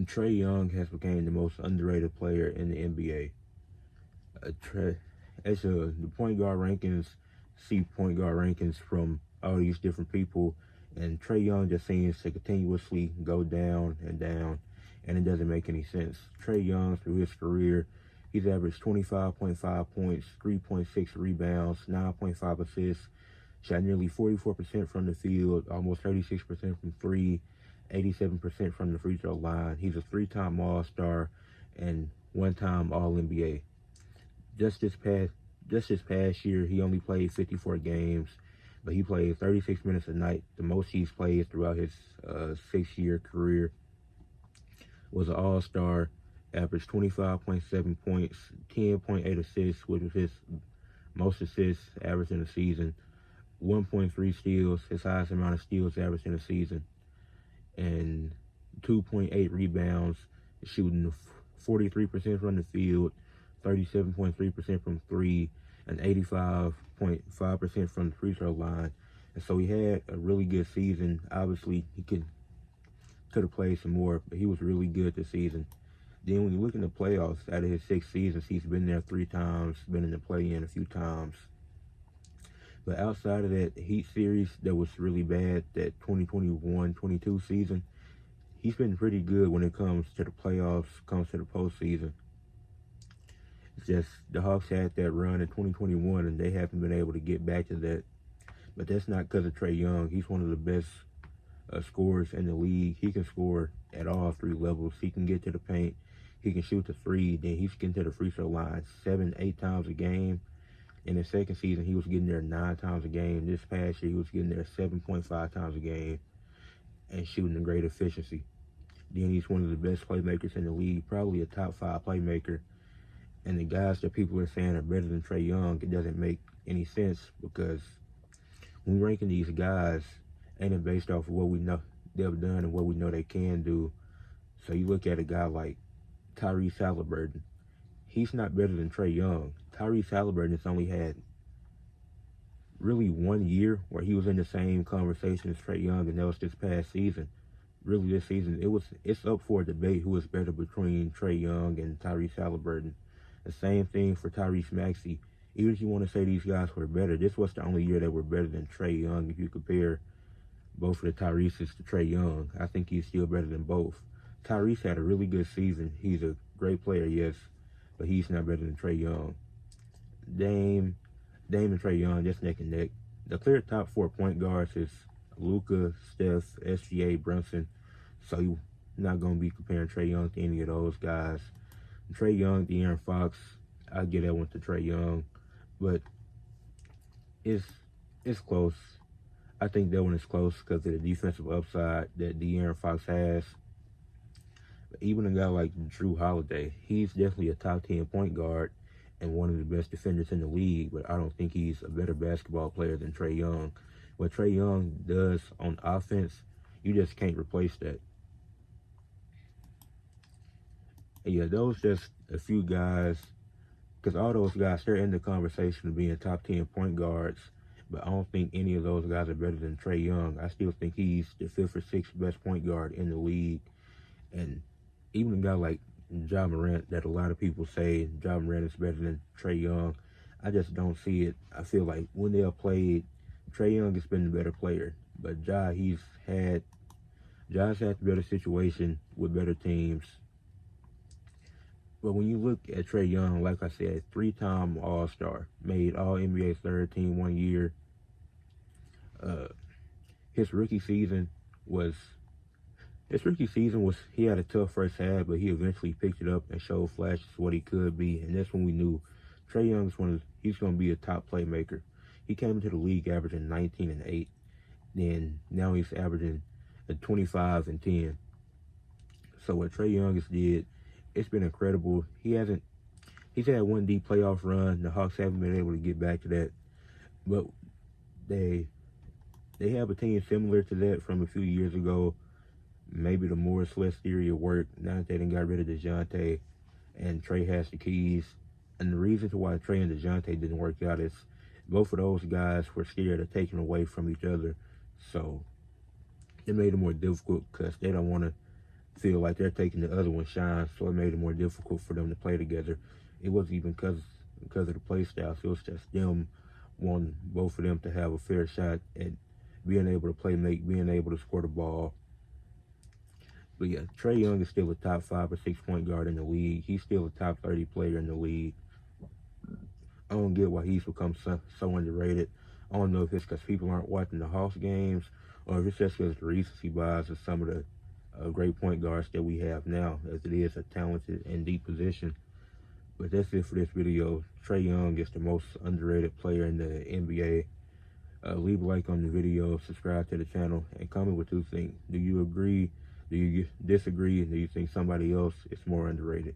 Trae Young has become the most underrated player in the NBA. The point guard rankings, see point guard rankings from all these different people, and Trae Young just seems to continuously go down and down, and it doesn't make any sense. Trae Young, through his career, he's averaged 25.5 points, 3.6 rebounds, 9.5 assists, shot nearly 44% from the field, almost 36% from three, 87% from the free throw line. He's a three-time All-Star and one-time All-NBA. Just this past just this past year, he only played 54 games, but he played 36 minutes a night. The most he's played throughout his 6-year career. Was an All-Star, averaged 25.7 points, 10.8 assists, which was his most assists averaged in a season. 1.3 steals, his highest amount of steals averaged in a season, and 2.8 rebounds, shooting 43% from the field, 37.3% from three, and 85.5% from the free throw line. And so he had a really good season. Obviously, he could have played some more, but he was really good this season. Then when you look in the playoffs, out of his 6 seasons, he's been there 3 times, been in the play-in a few times. But outside of that Heat series that was really bad, that 2021-22 season, he's been pretty good when it comes to the playoffs, comes to the postseason. It's just the Hawks had that run in 2021, and they haven't been able to get back to that. But that's not because of Trae Young. He's one of the best scorers in the league. He can score at all 3 levels. He can get to the paint. He can shoot the 3. Then he's getting to the free throw line 7, 8 times a game. In his second season, he was getting there 9 times a game. This past year, he was getting there 7.5 times a game and shooting a great efficiency. Then he's one of the best playmakers in the league, probably a top 5 playmaker. And the guys that people are saying are better than Trae Young, it doesn't make any sense, because when we're ranking these guys, ain't it based off of what we know they've done and what we know they can do. So you look at a guy like Tyrese Halliburton. He's not better than Trae Young. Tyrese Halliburton has only had really 1 year where he was in the same conversation as Trae Young, and that was this past season. Really, this season, it's up for a debate who is better between Trae Young and Tyrese Halliburton. The same thing for Tyrese Maxey. Even if you want to say these guys were better, this was the only year that were better than Trae Young. If you compare both of the Tyreses to Trae Young, I think he's still better than both. Tyrese had a really good season. He's a great player, yes, but he's not better than Trae Young. Dame and Trae Young, just neck and neck. The clear top 4 point guards is Luka, Steph, SGA, Brunson. So you're not going to be comparing Trae Young to any of those guys. Trae Young, De'Aaron Fox, I get that one to Trae Young, but it's close. I think that one is close because of the defensive upside that De'Aaron Fox has. But even a guy like Drew Holiday, he's definitely a top 10 point guard and one of the best defenders in the league, but I don't think he's a better basketball player than Trae Young. What Trae Young does on offense, you just can't replace that. And yeah, those just a few guys, because all those guys, they're in the conversation of being top 10 point guards, but I don't think any of those guys are better than Trae Young. I still think he's the 5th or 6th best point guard in the league. And even a guy like Ja Morant, that a lot of people say Ja Morant is better than Trae Young, I just don't see it. I feel like when they have played, Trae Young has been the better player, but Ja's had the better situation with better teams. But when you look at Trae Young, like I said, 3-time All-Star, made All-NBA third team 1 year. His rookie season was, he had a tough first half, but he eventually picked it up and showed flashes of what he could be. And that's when we knew Trae Young he's going to be a top playmaker. He came into the league averaging 19 and 8. Then now he's averaging 25 and 10. So what Trae Young has did, it's been incredible. He's had one deep playoff run. The Hawks haven't been able to get back to that, but they have a team similar to that from a few years ago. Maybe the Morris Less theory of work. Now that they done got rid of DeJounte and Trae has the keys. And the reason why Trae and DeJounte didn't work out is both of those guys were scared of taking away from each other. So it made it more difficult because they don't want to feel like they're taking the other one's shine, so it made it more difficult for them to play together. It wasn't even because of the play styles. It was just them wanting both of them to have a fair shot at being able to play make, being able to score the ball. But yeah, Trae Young is still a top 5 or 6 point guard in the league. He's still a top 30 player in the league. I don't get why he's become so underrated. I don't know if it's because people aren't watching the Hawks games, or if it's just because the recency bias of some of the great point guards that we have now, as it is a talented and deep position. But that's it for this video. Trae Young is the most underrated player in the NBA. Leave a like on the video, subscribe to the channel, and comment what you think. Do you agree? Do you disagree? Do you think somebody else is more underrated?